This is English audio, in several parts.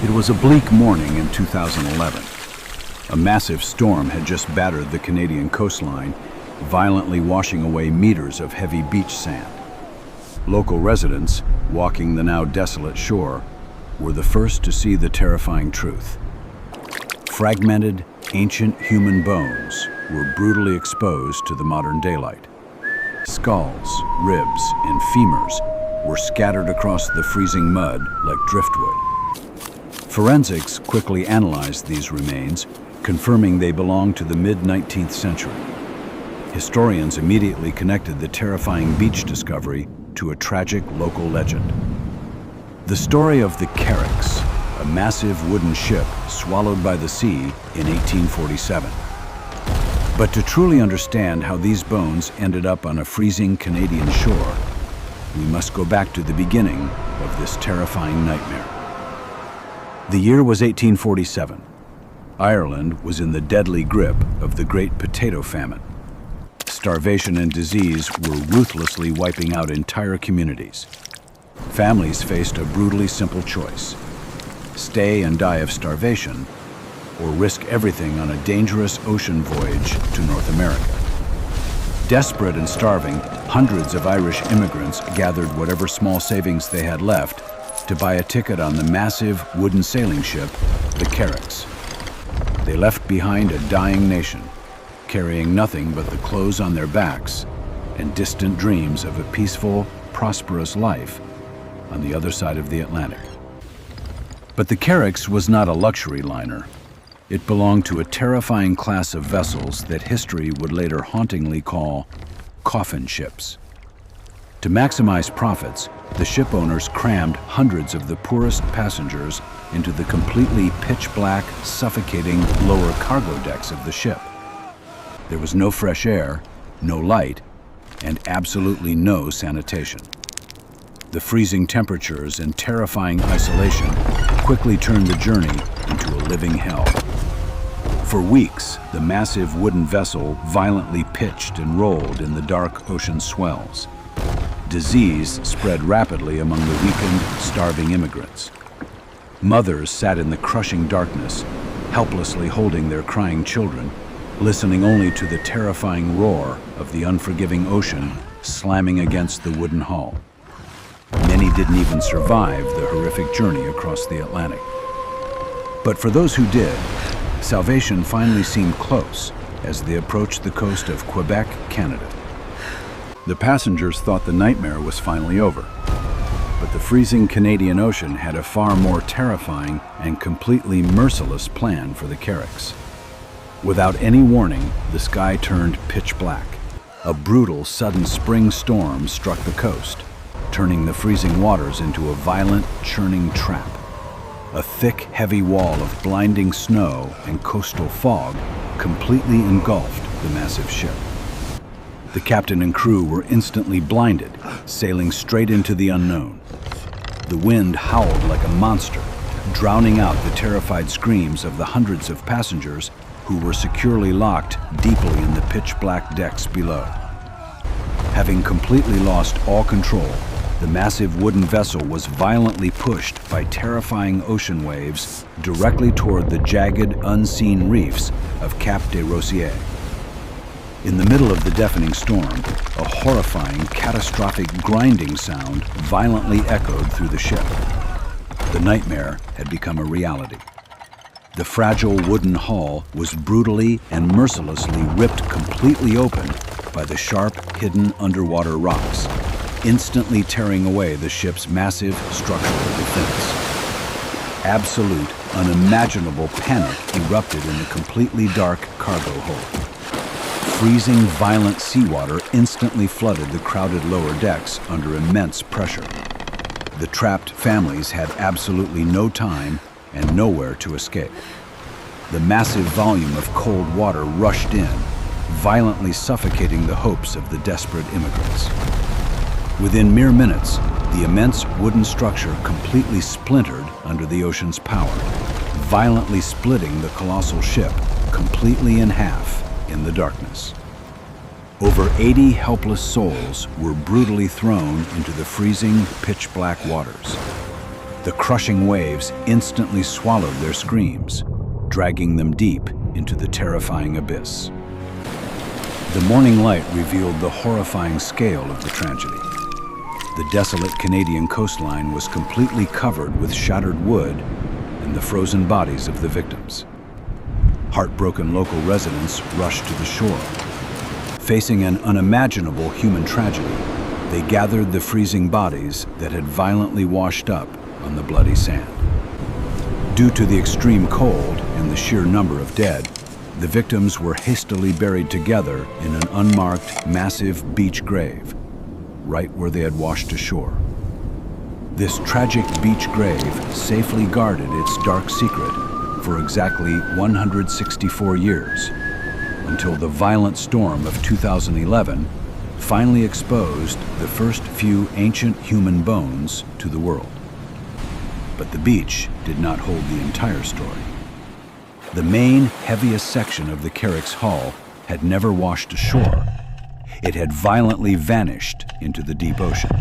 It was a bleak morning in 2011. A massive storm had just battered the Canadian coastline, violently washing away meters of heavy beach sand. Local residents, walking the now desolate shore, were the first to see the terrifying truth. Fragmented, ancient human bones were brutally exposed to the modern daylight. Skulls, ribs, and femurs were scattered across the freezing mud like driftwood. Forensics quickly analyzed these remains, confirming they belonged to the mid-19th century. Historians immediately connected the terrifying beach discovery to a tragic local legend. The story of the Carricks, a massive wooden ship swallowed by the sea in 1847. But to truly understand how these bones ended up on a freezing Canadian shore, we must go back to the beginning of this terrifying nightmare. The year was 1847. Ireland was in the deadly grip of the Great Potato Famine. Starvation and disease were ruthlessly wiping out entire communities. Families faced a brutally simple choice: stay and die of starvation, or risk everything on a dangerous ocean voyage to North America. Desperate and starving, hundreds of Irish immigrants gathered whatever small savings they had left to buy a ticket on the massive wooden sailing ship, the Carricks. They left behind a dying nation, carrying nothing but the clothes on their backs and distant dreams of a peaceful, prosperous life on the other side of the Atlantic. But the Carricks was not a luxury liner. It belonged to a terrifying class of vessels that history would later hauntingly call coffin ships. To maximize profits, the ship owners crammed hundreds of the poorest passengers into the completely pitch-black, suffocating lower cargo decks of the ship. There was no fresh air, no light, and absolutely no sanitation. The freezing temperatures and terrifying isolation quickly turned the journey into a living hell. For weeks, the massive wooden vessel violently pitched and rolled in the dark ocean swells. Disease spread rapidly among the weakened, starving immigrants. Mothers sat in the crushing darkness, helplessly holding their crying children, listening only to the terrifying roar of the unforgiving ocean slamming against the wooden hull. Many didn't even survive the horrific journey across the Atlantic. But for those who did, salvation finally seemed close as they approached the coast of Quebec, Canada. The passengers thought the nightmare was finally over, but the freezing Canadian Ocean had a far more terrifying and completely merciless plan for the Carricks. Without any warning, the sky turned pitch black. A brutal, sudden spring storm struck the coast, turning the freezing waters into a violent, churning trap. A thick, heavy wall of blinding snow and coastal fog completely engulfed the massive ship. The captain and crew were instantly blinded, sailing straight into the unknown. The wind howled like a monster, drowning out the terrified screams of the hundreds of passengers who were securely locked deeply in the pitch-black decks below. Having completely lost all control, the massive wooden vessel was violently pushed by terrifying ocean waves directly toward the jagged, unseen reefs of Cap-des-Rosiers. In the middle of the deafening storm, a horrifying, catastrophic grinding sound violently echoed through the ship. The nightmare had become a reality. The fragile wooden hull was brutally and mercilessly ripped completely open by the sharp, hidden underwater rocks, instantly tearing away the ship's massive structural defense. Absolute, unimaginable panic erupted in the completely dark cargo hold. Freezing, violent seawater instantly flooded the crowded lower decks under immense pressure. The trapped families had absolutely no time and nowhere to escape. The massive volume of cold water rushed in, violently suffocating the hopes of the desperate immigrants. Within mere minutes, the immense wooden structure completely splintered under the ocean's power, violently splitting the colossal ship completely in half in the darkness. Over 80 helpless souls were brutally thrown into the freezing, pitch-black waters. The crushing waves instantly swallowed their screams, dragging them deep into the terrifying abyss. The morning light revealed the horrifying scale of the tragedy. The desolate Canadian coastline was completely covered with shattered wood and the frozen bodies of the victims. Heartbroken local residents rushed to the shore. Facing an unimaginable human tragedy, they gathered the freezing bodies that had violently washed up on the bloody sand. Due to the extreme cold and the sheer number of dead, the victims were hastily buried together in an unmarked, massive beach grave, right where they had washed ashore. This tragic beach grave safely guarded its dark secret for exactly 164 years, until the violent storm of 2011 finally exposed the first few ancient human bones to the world. But the beach did not hold the entire story. The main, heaviest section of the Carricks hull had never washed ashore. It had violently vanished into the deep ocean.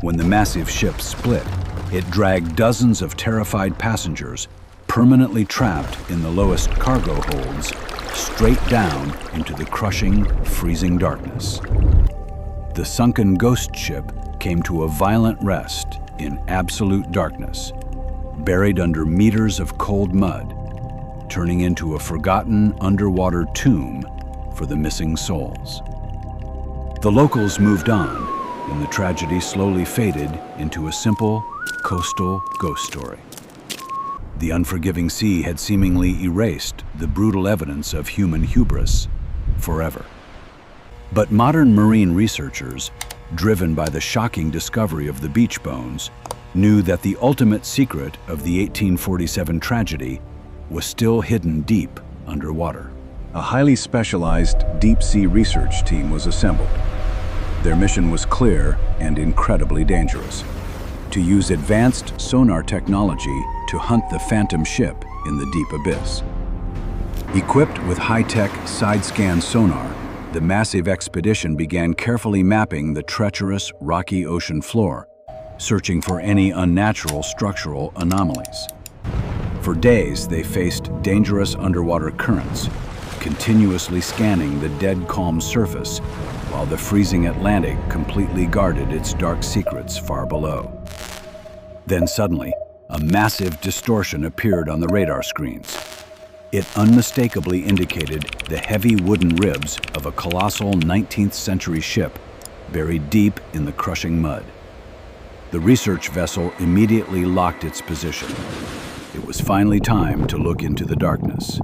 When the massive ship split, it dragged dozens of terrified passengers, permanently trapped in the lowest cargo holds, straight down into the crushing, freezing darkness. The sunken ghost ship came to a violent rest in absolute darkness, buried under meters of cold mud, turning into a forgotten underwater tomb for the missing souls. The locals moved on, and the tragedy slowly faded into a simple, coastal ghost story. The unforgiving sea had seemingly erased the brutal evidence of human hubris forever. But modern marine researchers, driven by the shocking discovery of the beach bones, knew that the ultimate secret of the 1847 tragedy was still hidden deep underwater. A highly specialized deep-sea research team was assembled. Their mission was clear and incredibly dangerous: to use advanced sonar technology to hunt the phantom ship in the deep abyss. Equipped with high-tech side-scan sonar, the massive expedition began carefully mapping the treacherous, rocky ocean floor, searching for any unnatural structural anomalies. For days, they faced dangerous underwater currents, continuously scanning the dead calm surface, while the freezing Atlantic completely guarded its dark secrets far below. Then suddenly, a massive distortion appeared on the radar screens. It unmistakably indicated the heavy wooden ribs of a colossal 19th century ship buried deep in the crushing mud. The research vessel immediately locked its position. It was finally time to look into the darkness.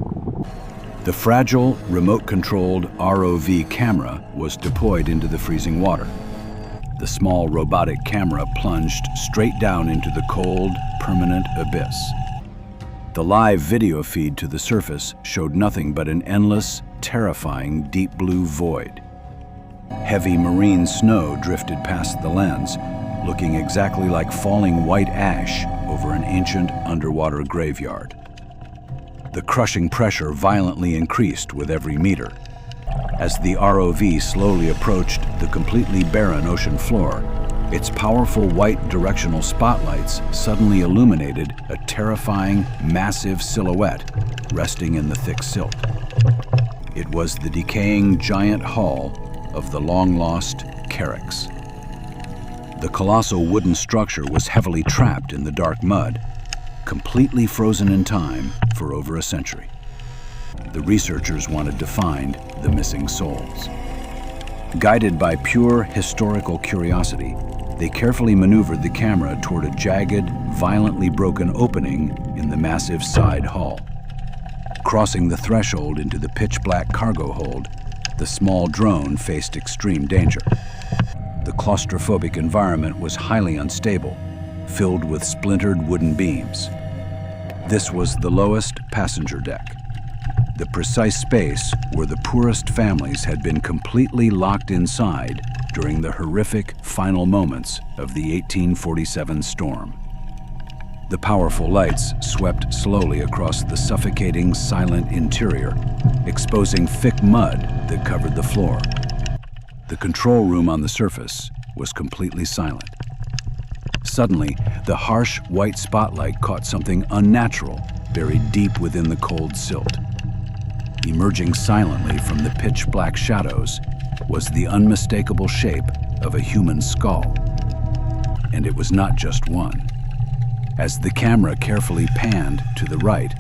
The fragile, remote-controlled ROV camera was deployed into the freezing water. The small robotic camera plunged straight down into the cold, permanent abyss. The live video feed to the surface showed nothing but an endless, terrifying deep blue void. Heavy marine snow drifted past the lens, looking exactly like falling white ash over an ancient underwater graveyard. The crushing pressure violently increased with every meter. As the ROV slowly approached the completely barren ocean floor, its powerful white directional spotlights suddenly illuminated a terrifying, massive silhouette resting in the thick silt. It was the decaying giant hull of the long-lost Carricks. The colossal wooden structure was heavily trapped in the dark mud, completely frozen in time for over a century. The researchers wanted to find the missing souls. Guided by pure historical curiosity, they carefully maneuvered the camera toward a jagged, violently broken opening in the massive side hull. Crossing the threshold into the pitch-black cargo hold, the small drone faced extreme danger. The claustrophobic environment was highly unstable, filled with splintered wooden beams. This was the lowest passenger deck, the precise space where the poorest families had been completely locked inside during the horrific final moments of the 1847 storm. The powerful lights swept slowly across the suffocating, silent interior, exposing thick mud that covered the floor. The control room on the surface was completely silent. Suddenly, the harsh white spotlight caught something unnatural buried deep within the cold silt. Emerging silently from the pitch-black shadows was the unmistakable shape of a human skull. And it was not just one. As the camera carefully panned to the right,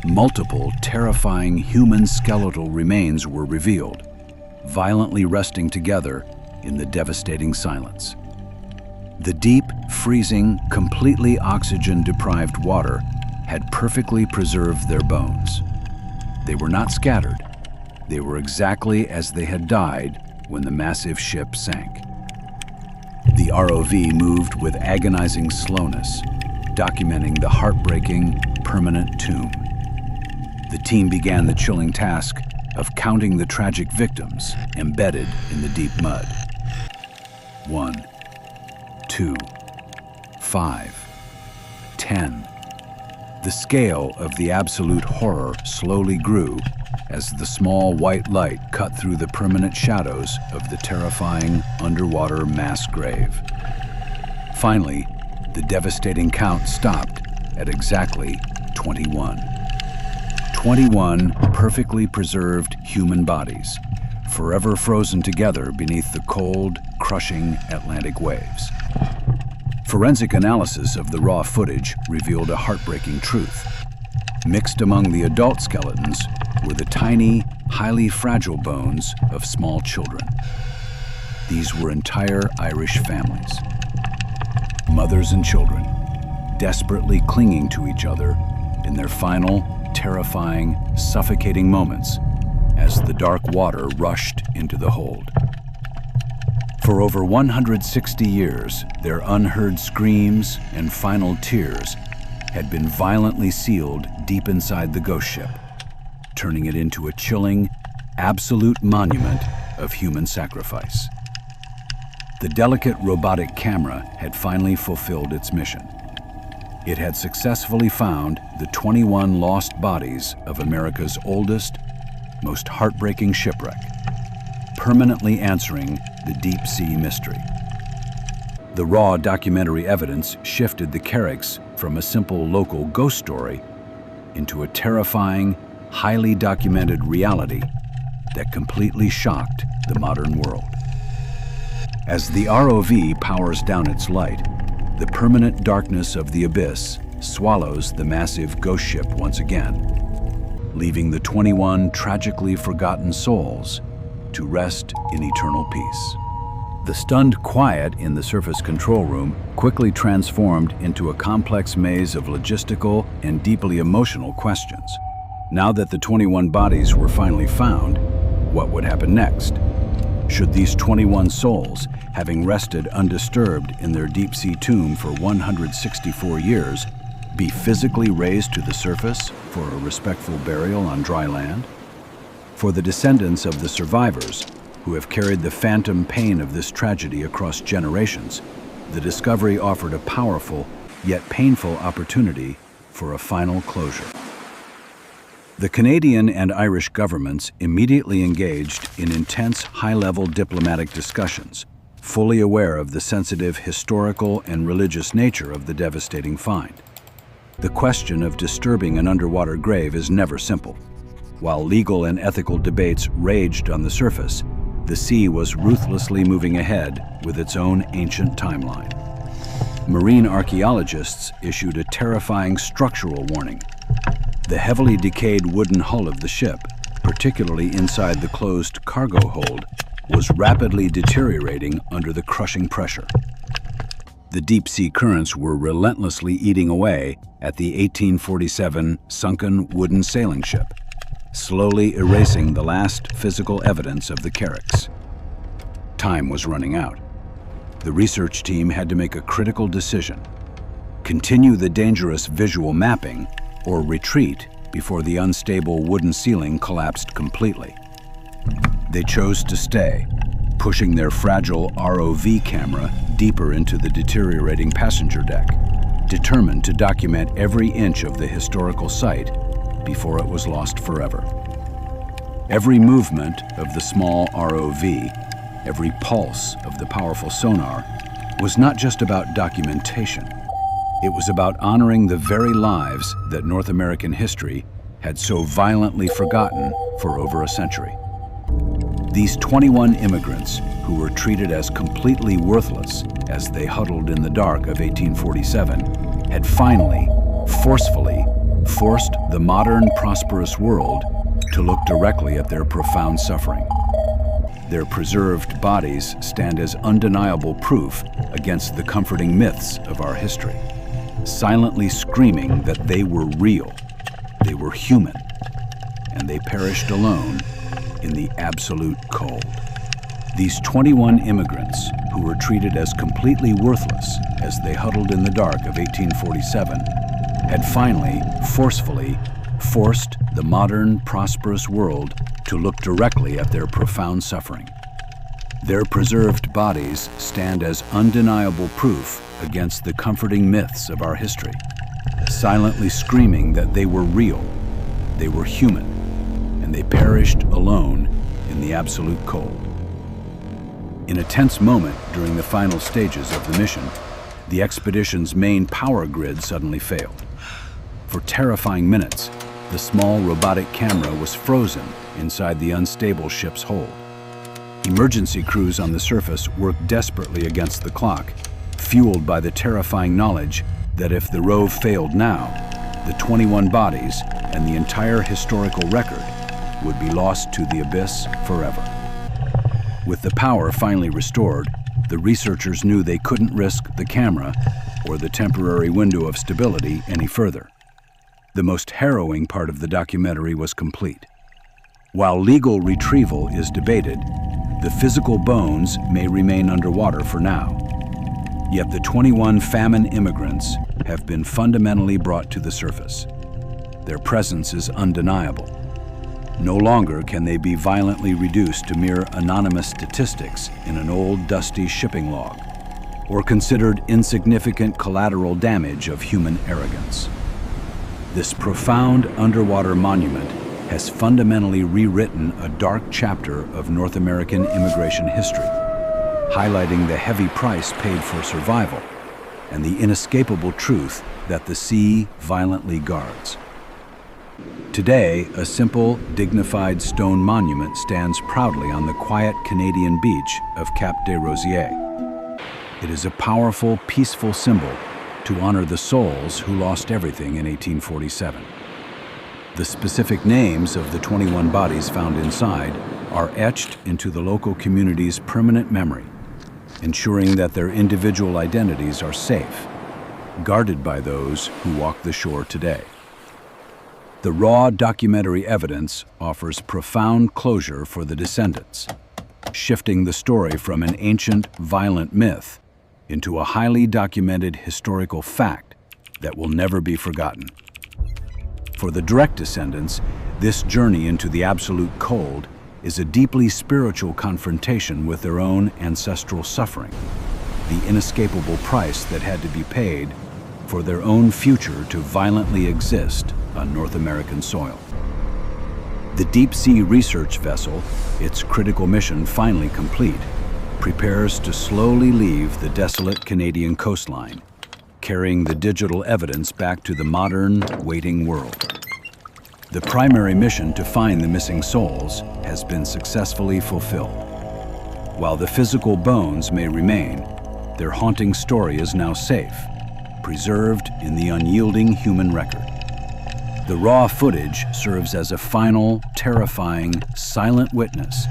multiple terrifying human skeletal remains were revealed, violently resting together in the devastating silence. The deep, freezing, completely oxygen-deprived water had perfectly preserved their bones. They were not scattered. They were exactly as they had died when the massive ship sank. The ROV moved with agonizing slowness, documenting the heartbreaking, permanent tomb. The team began the chilling task of counting the tragic victims embedded in the deep mud. 1, 2, 5, 10. The scale of the absolute horror slowly grew as the small white light cut through the permanent shadows of the terrifying underwater mass grave. Finally, the devastating count stopped at exactly 21. 21 perfectly preserved human bodies, forever frozen together beneath the cold, crushing Atlantic waves. Forensic analysis of the raw footage revealed a heartbreaking truth. Mixed among the adult skeletons were the tiny, highly fragile bones of small children. These were entire Irish families. Mothers and children, desperately clinging to each other in their final, terrifying, suffocating moments as the dark water rushed into the hold. For over 160 years, their unheard screams and final tears had been violently sealed deep inside the ghost ship, turning it into a chilling, absolute monument of human sacrifice. The delicate robotic camera had finally fulfilled its mission. It had successfully found the 21 lost bodies of America's oldest, most heartbreaking shipwreck, permanently answering the deep-sea mystery. The raw documentary evidence shifted the Carricks from a simple local ghost story into a terrifying, highly documented reality that completely shocked the modern world. As the ROV powers down its light, the permanent darkness of the abyss swallows the massive ghost ship once again, leaving the 21 tragically forgotten souls to rest in eternal peace. The stunned quiet in the surface control room quickly transformed into a complex maze of logistical and deeply emotional questions. Now that the 21 bodies were finally found, what would happen next? Should these 21 souls, having rested undisturbed in their deep-sea tomb for 164 years, be physically raised to the surface for a respectful burial on dry land? For the descendants of the survivors, who have carried the phantom pain of this tragedy across generations, the discovery offered a powerful yet painful opportunity for a final closure. The Canadian and Irish governments immediately engaged in intense high-level diplomatic discussions, fully aware of the sensitive historical and religious nature of the devastating find. The question of disturbing an underwater grave is never simple. While legal and ethical debates raged on the surface, the sea was ruthlessly moving ahead with its own ancient timeline. Marine archaeologists issued a terrifying structural warning. The heavily decayed wooden hull of the ship, particularly inside the closed cargo hold, was rapidly deteriorating under the crushing pressure. The deep-sea currents were relentlessly eating away at the 1847 sunken wooden sailing ship, slowly erasing the last physical evidence of the Carricks. Time was running out. The research team had to make a critical decision: continue the dangerous visual mapping or retreat before the unstable wooden ceiling collapsed completely. They chose to stay, pushing their fragile ROV camera deeper into the deteriorating passenger deck, determined to document every inch of the historical site before it was lost forever. Every movement of the small ROV, every pulse of the powerful sonar, was not just about documentation. It was about honoring the very lives that North American history had so violently forgotten for over a century. These 21 immigrants, who were treated as completely worthless as they huddled in the dark of 1847, had finally, forcefully, forced the modern, prosperous world to look directly at their profound suffering. Their preserved bodies stand as undeniable proof against the comforting myths of our history, silently screaming that they were real, they were human, and they perished alone in the absolute cold. These 21 immigrants, who were treated as completely worthless as they huddled in the dark of 1847, had finally, forcefully, forced the modern, prosperous world to look directly at their profound suffering. Their preserved bodies stand as undeniable proof against the comforting myths of our history, silently screaming that they were real, they were human, and they perished alone in the absolute cold. In a tense moment during the final stages of the mission, the expedition's main power grid suddenly failed. For terrifying minutes, the small robotic camera was frozen inside the unstable ship's hold. Emergency crews on the surface worked desperately against the clock, fueled by the terrifying knowledge that if the rove failed now, the 21 bodies and the entire historical record would be lost to the abyss forever. With the power finally restored, the researchers knew they couldn't risk the camera or the temporary window of stability any further. The most harrowing part of the documentary was complete. While legal retrieval is debated, the physical bones may remain underwater for now. Yet the 21 famine immigrants have been fundamentally brought to the surface. Their presence is undeniable. No longer can they be violently reduced to mere anonymous statistics in an old, dusty shipping log, or considered insignificant collateral damage of human arrogance. This profound underwater monument has fundamentally rewritten a dark chapter of North American immigration history, highlighting the heavy price paid for survival and the inescapable truth that the sea violently guards. Today, a simple, dignified stone monument stands proudly on the quiet Canadian beach of Cap-des-Rosiers. It is a powerful, peaceful symbol to honor the souls who lost everything in 1847. The specific names of the 21 bodies found inside are etched into the local community's permanent memory, ensuring that their individual identities are safe, guarded by those who walk the shore today. The raw documentary evidence offers profound closure for the descendants, shifting the story from an ancient, violent myth into a highly documented historical fact that will never be forgotten. For the direct descendants, this journey into the absolute cold is a deeply spiritual confrontation with their own ancestral suffering, the inescapable price that had to be paid for their own future to violently exist on North American soil. The deep-sea research vessel, its critical mission finally complete, prepares to slowly leave the desolate Canadian coastline, carrying the digital evidence back to the modern, waiting world. The primary mission to find the missing souls has been successfully fulfilled. While the physical bones may remain, their haunting story is now safe, preserved in the unyielding human record. The raw footage serves as a final, terrifying, silent witness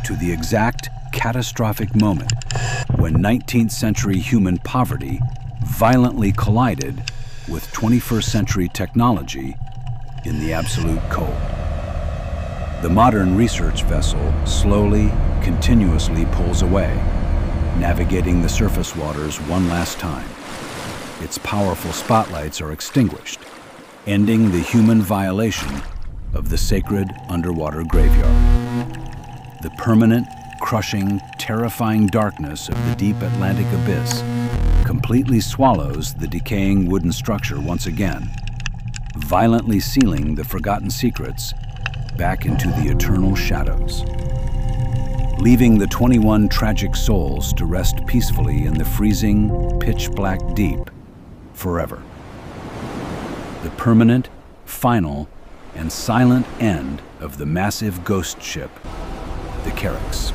to the exact catastrophic moment when 19th century human poverty violently collided with 21st century technology in the absolute cold. The modern research vessel slowly, continuously pulls away, navigating the surface waters one last time. Its powerful spotlights are extinguished, ending the human violation of the sacred underwater graveyard. The permanent, crushing, terrifying darkness of the deep Atlantic abyss completely swallows the decaying wooden structure once again, violently sealing the forgotten secrets back into the eternal shadows. leaving the 21 tragic souls to rest peacefully in the freezing, pitch-black deep forever. The permanent, final, and silent end of the massive ghost ship, the Carricks.